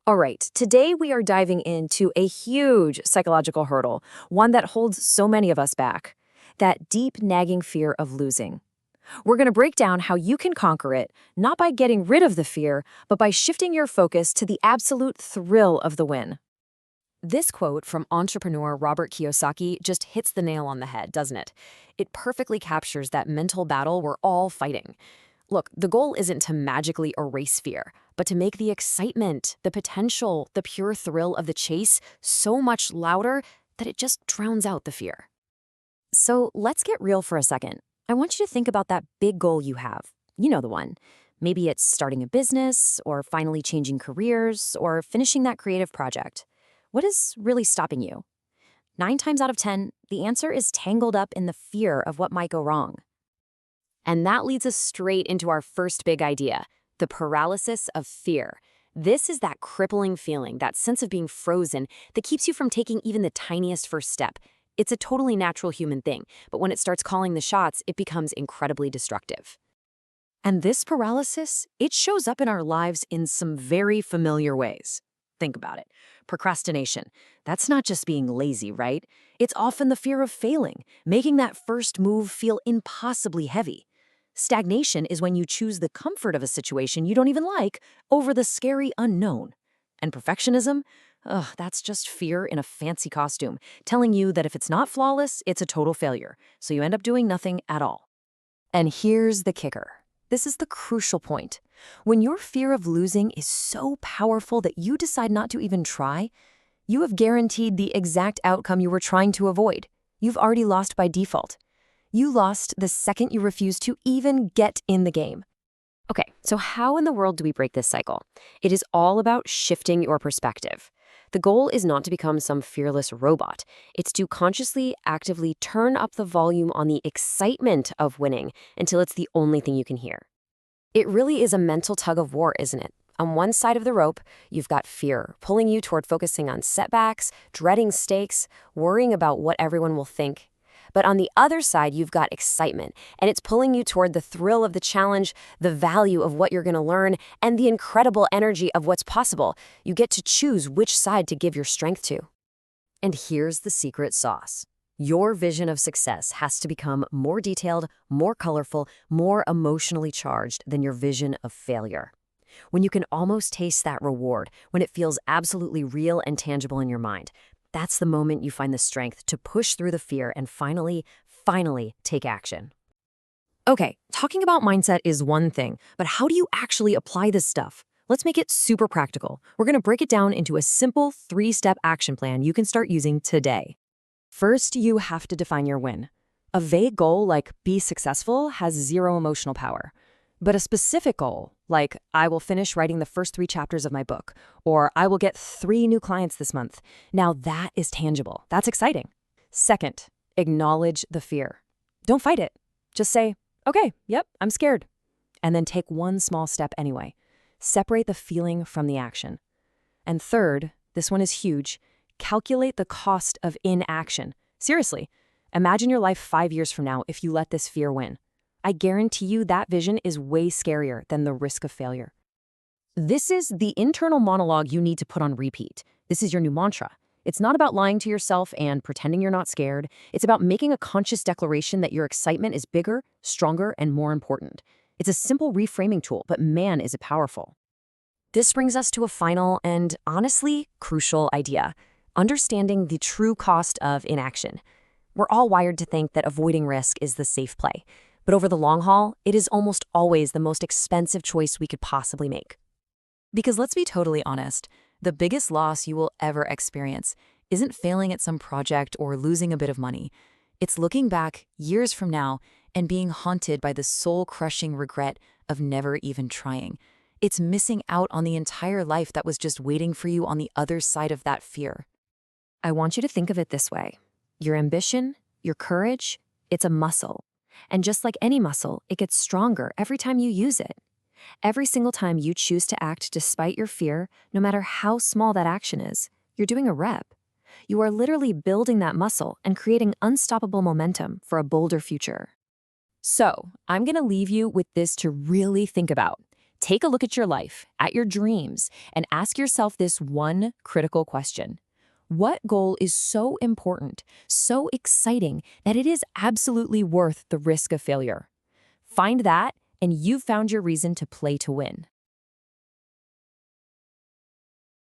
All right, today we are diving into a huge psychological hurdle, one that holds so many of us back, that deep, nagging fear of losing. We're going to break down how you can conquer it, not by getting rid of the fear, but by shifting your focus to the absolute thrill of the win. This quote from entrepreneur Robert Kiyosaki just hits the nail on the head, doesn't it? It perfectly captures that mental battle we're all fighting. Look, the goal isn't to magically erase fear, but to make the excitement, the potential, the pure thrill of the chase so much louder that it just drowns out the fear. So let's get real for a second. I want you to think about that big goal you have. You know the one. Maybe it's starting a business, or finally changing careers, or finishing that creative project. What is really stopping you? 9 times out of 10, the answer is tangled up in the fear of what might go wrong. And that leads us straight into our first big idea, the paralysis of fear. This is that crippling feeling, that sense of being frozen that keeps you from taking even the tiniest first step. It's a totally natural human thing, but when it starts calling the shots, it becomes incredibly destructive. And this paralysis, it shows up in our lives in some very familiar ways. Think about it. Procrastination. That's not just being lazy, right? It's often the fear of failing, making that first move feel impossibly heavy. Stagnation is when you choose the comfort of a situation you don't even like over the scary unknown. And perfectionism? Ugh, that's just fear in a fancy costume, telling you that if it's not flawless, it's a total failure, so you end up doing nothing at all. And here's the kicker. This is the crucial point. When your fear of losing is so powerful that you decide not to even try, you have guaranteed the exact outcome you were trying to avoid. You've already lost by default. You lost the second you refused to even get in the game. Okay, so how in the world do we break this cycle? It is all about shifting your perspective. The goal is not to become some fearless robot. It's to consciously, actively turn up the volume on the excitement of winning until it's the only thing you can hear. It really is a mental tug of war, isn't it? On one side of the rope, you've got fear, pulling you toward focusing on setbacks, dreading stakes, worrying about what everyone will think. But on the other side, you've got excitement, and it's pulling you toward the thrill of the challenge, the value of what you're going to learn, and the incredible energy of what's possible. You get to choose which side to give your strength to. And here's the secret sauce. Your vision of success has to become more detailed, more colorful, more emotionally charged than your vision of failure. When you can almost taste that reward, when it feels absolutely real and tangible in your mind, that's the moment you find the strength to push through the fear and finally take action. Okay, talking about mindset is one thing, but how do you actually apply this stuff? Let's make it super practical. We're going to break it down into a simple 3-step action plan you can start using today. First, you have to define your win. A vague goal like be successful has zero emotional power. But a specific goal, like I will finish writing the first 3 chapters of my book, or I will get 3 new clients this month, now that is tangible. That's exciting. Second, acknowledge the fear. Don't fight it. Just say, okay, yep, I'm scared. And then take one small step anyway. Separate the feeling from the action. And third, this one is huge, calculate the cost of inaction. Seriously, imagine your life 5 years from now if you let this fear win. I guarantee you that vision is way scarier than the risk of failure. This is the internal monologue you need to put on repeat. This is your new mantra. It's not about lying to yourself and pretending you're not scared. It's about making a conscious declaration that your excitement is bigger, stronger, and more important. It's a simple reframing tool, but man, is it powerful. This brings us to a final and honestly crucial idea: understanding the true cost of inaction. We're all wired to think that avoiding risk is the safe play. But over the long haul, it is almost always the most expensive choice we could possibly make. Because let's be totally honest, the biggest loss you will ever experience isn't failing at some project or losing a bit of money. It's looking back years from now and being haunted by the soul-crushing regret of never even trying. It's missing out on the entire life that was just waiting for you on the other side of that fear. I want you to think of it this way. Your ambition, your courage, it's a muscle. And just like any muscle, it gets stronger every time you use it. Every single time you choose to act despite your fear, no matter how small that action is, you're doing a rep. You are literally building that muscle and creating unstoppable momentum for a bolder future. So, I'm going to leave you with this to really think about. Take a look at your life, at your dreams, and ask yourself this one critical question. What goal is so important, so exciting, that it is absolutely worth the risk of failure? Find that, and you've found your reason to play to win.